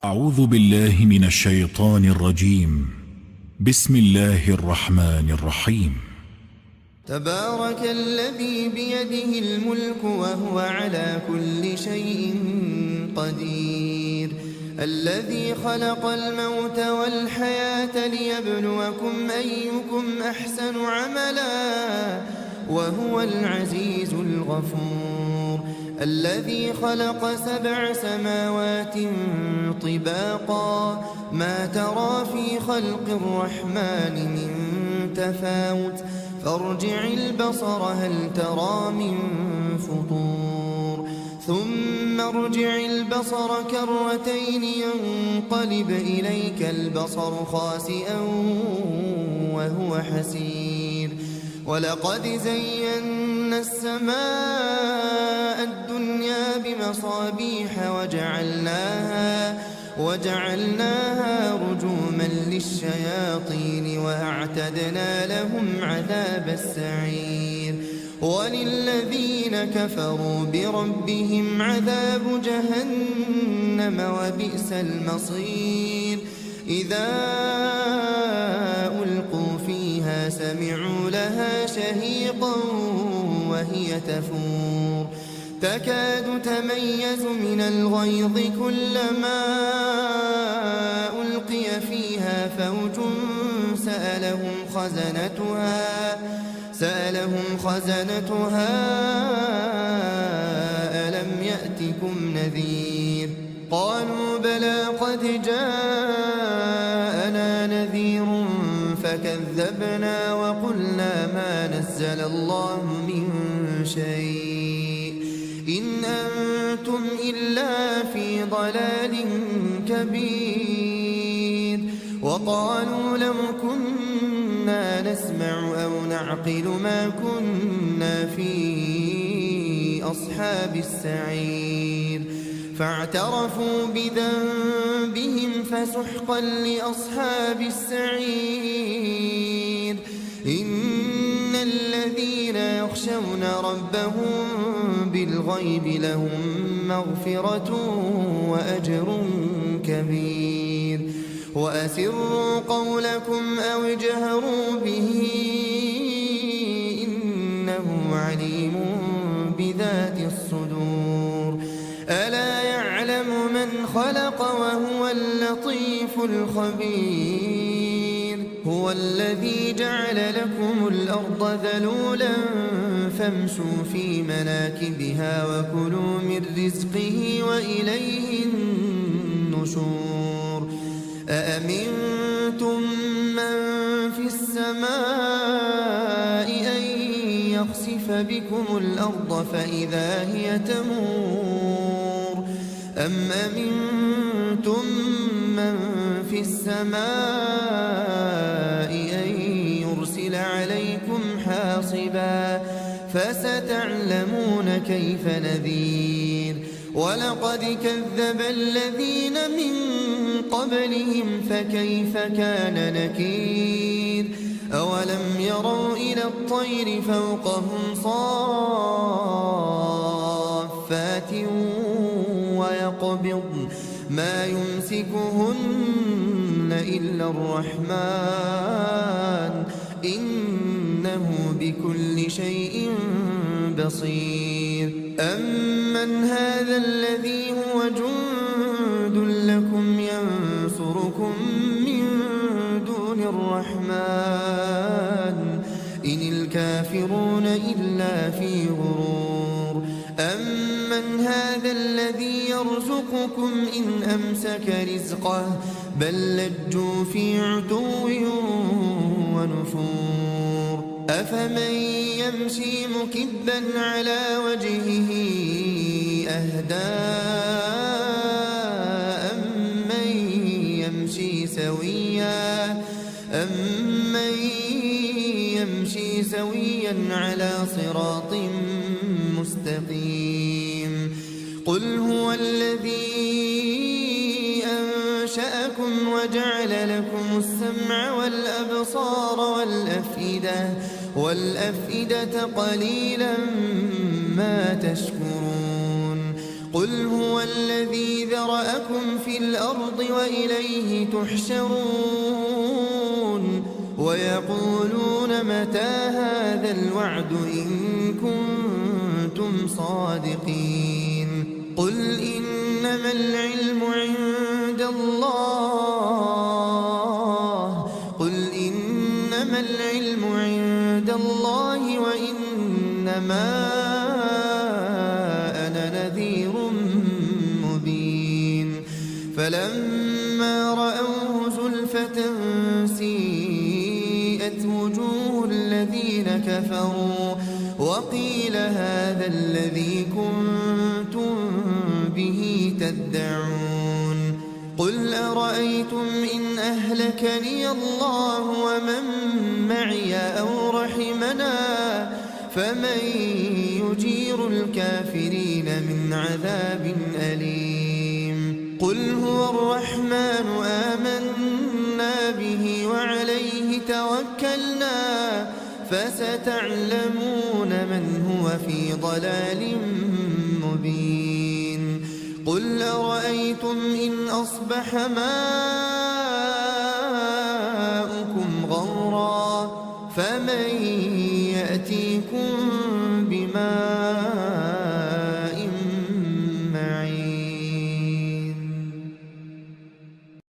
أعوذ بالله من الشيطان الرجيم. بسم الله الرحمن الرحيم. تبارك الذي بيده الملك وهو على كل شيء قدير، الذي خلق الموت والحياة ليبلوكم أيكم أحسن عملا وهو العزيز الغفور، الذي خلق 7 سماوات طباقا ما ترى في خلق الرحمن من تفاوت فارجع البصر هل ترى من فطور، ثم ارجع البصر كرتين ينقلب إليك البصر خاسئا وهو حسير، ولقد زينا السماء الدنيا بمصابيح وجعلناها رجوما للشياطين وأعتدنا لهم عذاب السعير، وللذين كفروا بربهم عذاب جهنم وبئس المصير، إذا ألقوا فيها سمعوا لها شهيقا وهي تفور تكاد تميز من الغيظ كلما ألقي فيها فوج سألهم خزنتها ألم يأتكم نذير، قالوا بلى قد جاءنا نذير فكذبنا وقلنا ما نزل الله من شيء إن أنتم إلا في ضلال كبير، وقالوا لو كنا نسمع أو نعقل ما كنا في أصحاب السعير، فاعترفوا بذنبهم فسحقا لأصحاب السعير، إن الذين يخشون ربهم بالغيب لهم مغفرة وأجر كبير، وأسروا قولكم أو اجهروا به إنه عليم بذات الصدور، ألا يعلم من خلق وهو اللطيف الخبير، هو الذي جعل لكم الأرض ذلولا فامشوا في مناكبها وكلوا من رزقه وإليه النشور، أأمنتم من في السماء أن يخسف بكم الأرض فإذا هي تمور، أم أمنتم من في السماء أن يرسل عليكم حاصبا فستعلمون كيف نذير، ولقد كذب الذين من قبلهم فكيف كان نكير، أولم يروا إلى الطير فوقهم صافات ويقبضن ما يمسكهن إلا الرحمن إنه بكل شيء بصير، أمن هذا الذي هو جند لكم ينصركم من دون الرحمن إن الكافرون إلا في غرور، أمن هذا الذي يرزقكم إن أمسك رزقه بل لجوا في عتو ونفور، أفمن يمشي مكبا على وجهه أهدى أمن يمشي سويا على صراط مستقيم، قل هو الذي أنشأكم وجعل لكم السمع والأبصار والأفئدة قليلا ما تشكرون، قل هو الذي ذرأكم في الأرض وإليه تحشرون ويقولون متى هذا الوعد إن كنتم صادقين قل إنما العلم عند الله وإنما أنا نذير مبين فلما رأوه زلفة سيئت وجوه الذين كفروا وقيل هذا الذي كنتم به تدعون قل أرأيتم إن أهلكني الله ومن معي أو رحمنا فمن يجير الكافرين من عذاب أليم قل هو الرحمن آمنا به وعليه توكلنا فستعلمون من هو في ضلال مبين قل أرأيتم إن أصبح ماؤكم غورا فمن يأتيكم